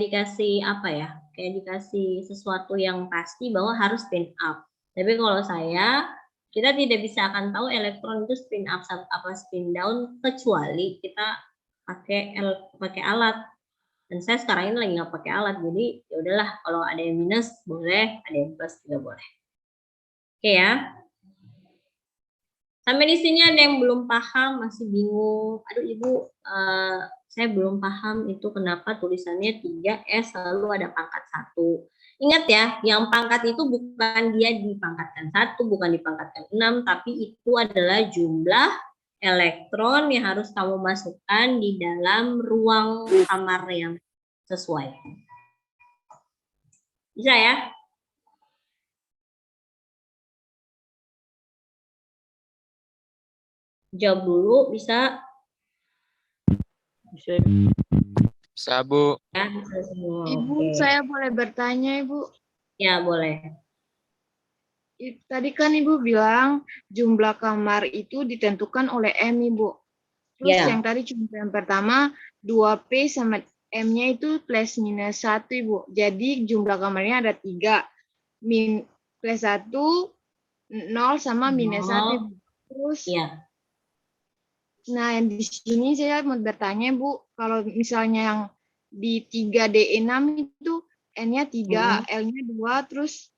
dikasih apa ya, kayak dikasih sesuatu yang pasti bahwa harus spin up. Tapi kalau kita tidak bisa akan tahu elektron itu spin up apa spin down kecuali kita pakai alat. Dan saya sekarang ini lagi nggak pakai alat, jadi ya udahlah kalau ada yang minus boleh, ada yang plus juga boleh. Oke ya. Sampai di sini ada yang belum paham, masih bingung. Aduh Ibu, saya belum paham itu kenapa tulisannya 3S lalu ada pangkat 1. Ingat ya, yang pangkat itu bukan dia dipangkatkan 1, bukan dipangkatkan 6, tapi itu adalah jumlah elektron yang harus kamu masukkan di dalam ruang kamar yang sesuai. Bisa ya? Jawab dulu bisa. Bisa. Bisa, Bu. Ya, bisa semua. Ibu, Oke. saya boleh bertanya, Ibu? Ya, boleh. Tadi kan Ibu bilang jumlah kamar itu ditentukan oleh M, Ibu. Terus Ya. yang tadi cuma yang pertama 2P sama M-nya itu plus minus 1, Ibu. Jadi jumlah kamarnya ada 3. Plus 1, 0 sama minus 1, Ibu. Terus, Ya. nah yang di sini saya mau bertanya, Bu, kalau misalnya yang di 3D6 itu N-nya 3, L-nya 2, terus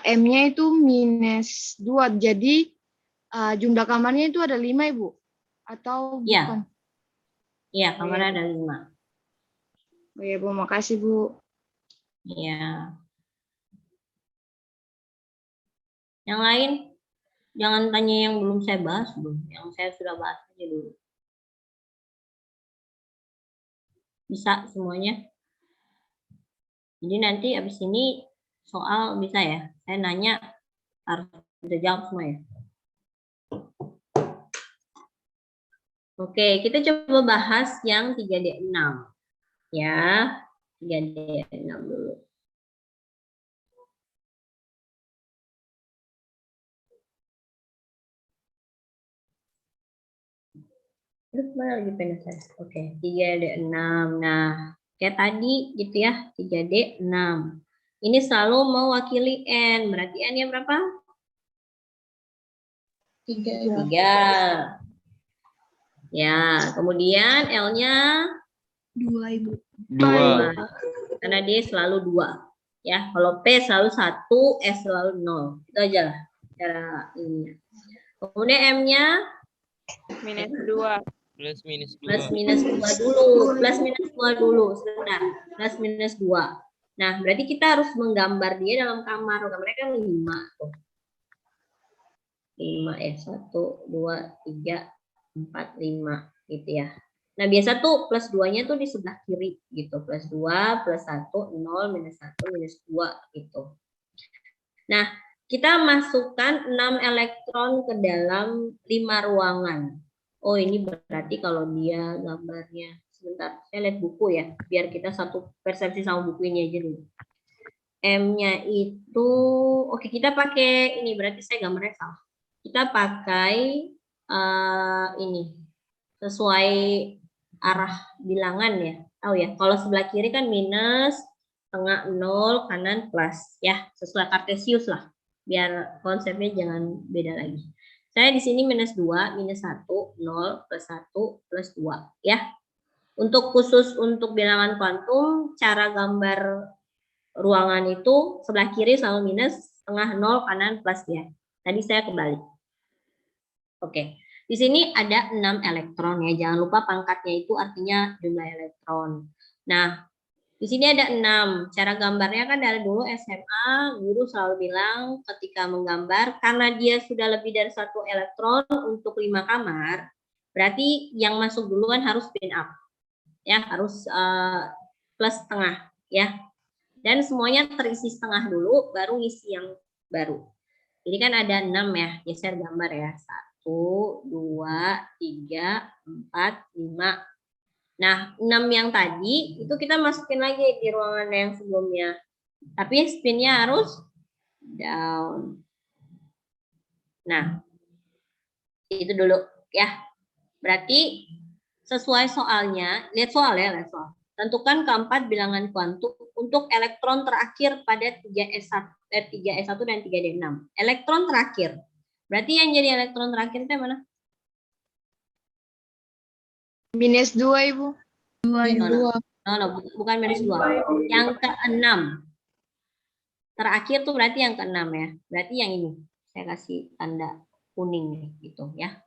M-nya itu minus 2. Jadi jumlah kamarnya itu ada 5, Ibu? Atau Ya. bukan? Iya, kamarnya ada 5. Oh ya, Bu, makasih, Bu. Iya. Yang lain, jangan tanya yang belum saya bahas dulu. Yang saya sudah bahas aja dulu. Bisa semuanya? Jadi nanti habis ini soal bisa ya. Saya nanya harus bisa jawab semua ya. Oke, kita coba bahas yang 3D6. Ya, 3D6 dulu. Terus mana lagi pengen saya? Oke, 3D6. Nah, kayak tadi gitu ya, 3D6. Ini selalu mewakili N. Berarti N-nya berapa? 3. Ya, kemudian L-nya 2, Ibu. 2. karena dia selalu 2. Ya, kalau P selalu 1, S selalu 0. Itu aja lah cara ini. Kemudian M-nya Minus 2. Plus minus 2. plus minus 2 dulu. Plus minus 2 dulu. Sebentar. Plus minus 2. Nah, berarti kita harus menggambar dia dalam kamar. Kamarnya kan 5 tuh. 5 ya. 1, 2, 3, 4, 5 gitu ya. Nah, biasa tuh plus 2-nya tuh di sebelah kiri gitu. Plus 2, plus 1, 0, minus 1, minus 2 gitu. Nah, kita masukkan 6 elektron ke dalam 5 ruangan. Oh, ini berarti kalau dia gambarnya. Sebentar, saya lihat buku ya. Biar kita satu persepsi sama buku ini aja dulu. M-nya itu, oke kita pakai ini. Berarti saya gambarnya salah. Kita pakai ini. Sesuai arah bilangan ya. Tahu ya, kalau sebelah kiri kan minus, tengah 0, kanan plus. Ya, sesuai Kartesius lah. Biar konsepnya jangan beda lagi. Saya di sini minus 2, minus 1, 0, plus 1, plus 2. Ya. Untuk khusus untuk bilangan kuantum, cara gambar ruangan itu sebelah kiri selalu minus, tengah 0, kanan plus ya. Tadi saya kebalik. Oke. Di sini ada 6 elektron ya. Jangan lupa pangkatnya itu artinya jumlah elektron. Nah, di sini ada 6. Cara gambarnya kan dari dulu SMA, guru selalu bilang ketika menggambar, karena dia sudah lebih dari 1 elektron untuk 5 kamar, berarti yang masuk duluan harus spin up. Ya, harus plus setengah ya. Dan semuanya terisi setengah dulu, baru ngisi yang baru. Jadi kan ada 6 ya, geser gambar ya. 1, 2, 3, 4, 5. Nah, 6 yang tadi itu kita masukin lagi di ruangan yang sebelumnya. Tapi spinnya harus down. Nah, itu dulu ya. Berarti sesuai soalnya, lihat soal ya, lihat soal. Tentukan keempat bilangan kuantum untuk elektron terakhir pada 3S1 dan 3D6. Elektron terakhir. Berarti yang jadi elektron terakhir itu mana? Minus 2, Ibu. No, bukan minus 2. Yang ke-6. Terakhir tuh berarti yang ke-6 ya. Berarti yang ini. Saya kasih tanda kuning nih, gitu ya.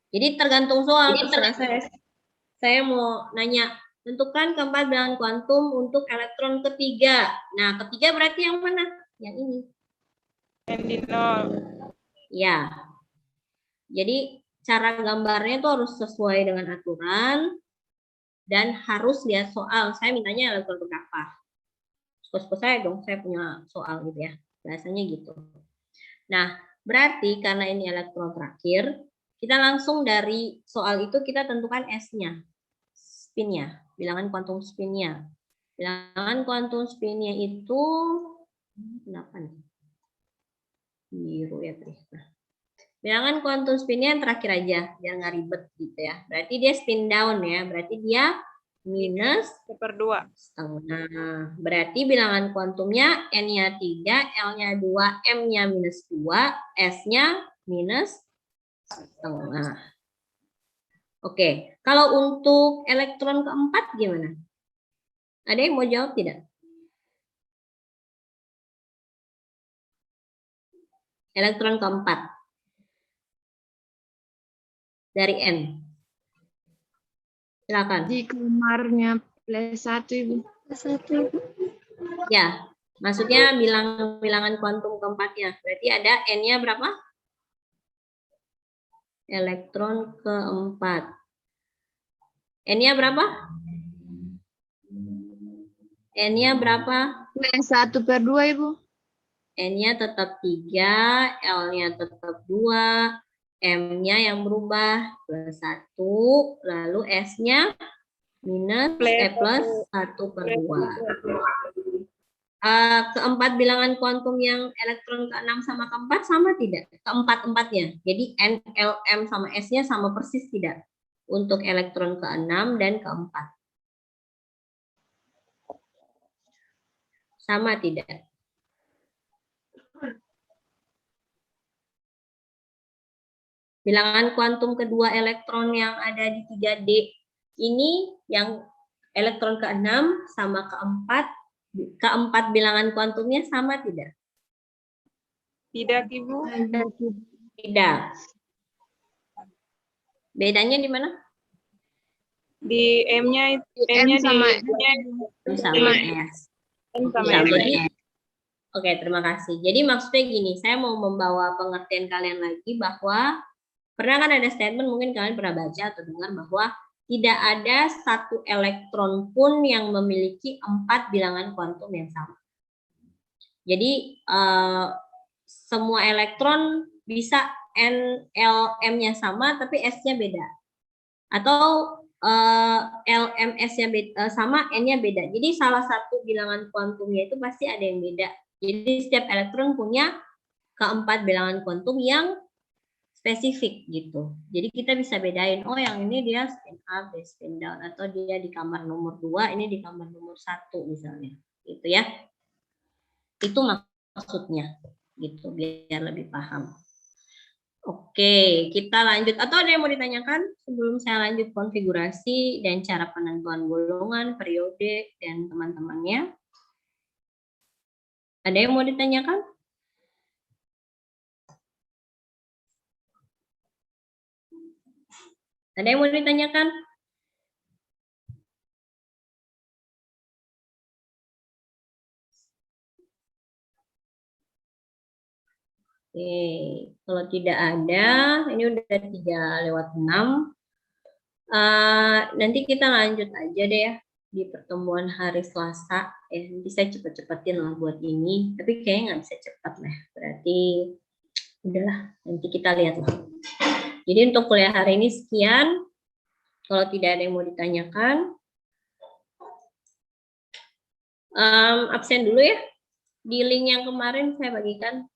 Jadi tergantung soal. Saya mau nanya, tentukan keempat bilangan kuantum untuk elektron ketiga. Nah, ketiga berarti yang mana? Yang ini. N di 0. Ya. Jadi cara gambarnya itu harus sesuai dengan aturan dan harus lihat soal. Saya mintanya elektron berapa? Suka-suka saya dong, saya punya soal gitu ya. Biasanya gitu. Nah, berarti karena ini elektron terakhir, Kita langsung dari soal itu kita tentukan S-nya, spin-nya, bilangan kuantum spin-nya. Bilangan kuantum spin-nya itu kenapa nih? Biru ya, Trisna. Bilangan kuantum spin-nya yang terakhir aja, biar nggak ribet gitu ya. Berarti dia spin down ya, berarti dia minus 1/2. setengah. Berarti bilangan kuantumnya N-nya 3, L-nya 2, M-nya minus 2, S-nya minus setengah. Oke, kalau untuk elektron keempat gimana? Ada yang mau jawab tidak? Elektron keempat dari N. Silakan. Di kamarnya +1 Ibu. Ya, maksudnya bilangan kuantum keempatnya. Berarti ada N-nya berapa? Elektron keempat. N-nya berapa? N-nya berapa? +1/2 Ibu. N-nya tetap 3, L-nya tetap 2, M-nya yang berubah +1, lalu S-nya plus 1/2. Keempat bilangan kuantum yang elektron ke-6 sama ke-4 sama tidak? Keempat-empatnya. Jadi N, L, M sama S-nya sama persis tidak? Untuk elektron ke-6 dan ke-4. Sama tidak? Bilangan kuantum kedua elektron yang ada di 3D ini yang elektron ke-6 sama keempat bilangan kuantumnya sama tidak? Tidak, Ibu. Tidak. Bedanya di mana? Di M-nya sama Sama S. M sama Ya, S. jadi, oke, terima kasih. Jadi maksudnya gini, saya mau membawa pengertian kalian lagi bahwa pernah kan ada statement, mungkin kalian pernah baca atau dengar bahwa tidak ada satu elektron pun yang memiliki 4 bilangan kuantum yang sama. Jadi semua elektron bisa N, L, M-nya sama tapi S-nya beda. Atau L, M, S-nya sama, N-nya beda. Jadi salah satu bilangan kuantumnya itu pasti ada yang beda. Jadi setiap elektron punya keempat bilangan kuantum yang spesifik gitu. Jadi kita bisa bedain, oh yang ini dia spin up, dia spin down, atau dia di kamar nomor 2, ini di kamar nomor 1 misalnya. Gitu ya. Itu maksudnya gitu, biar lebih paham. Oke, kita lanjut. Atau ada yang mau ditanyakan sebelum saya lanjut konfigurasi dan cara penentuan golongan, periode, dan teman-temannya? Ada yang mau ditanyakan? Ada yang mau ditanyakan? Oke, kalau tidak ada, ini udah 3:06. Nanti kita lanjut aja deh ya di pertemuan hari Selasa. Nanti saya cepet-cepetin lah buat ini, tapi kayaknya nggak bisa cepat lah. Berarti udahlah, nanti kita lihat lah. Jadi untuk kuliah hari ini sekian. Kalau tidak ada yang mau ditanyakan, absen dulu ya. Di link yang kemarin saya bagikan.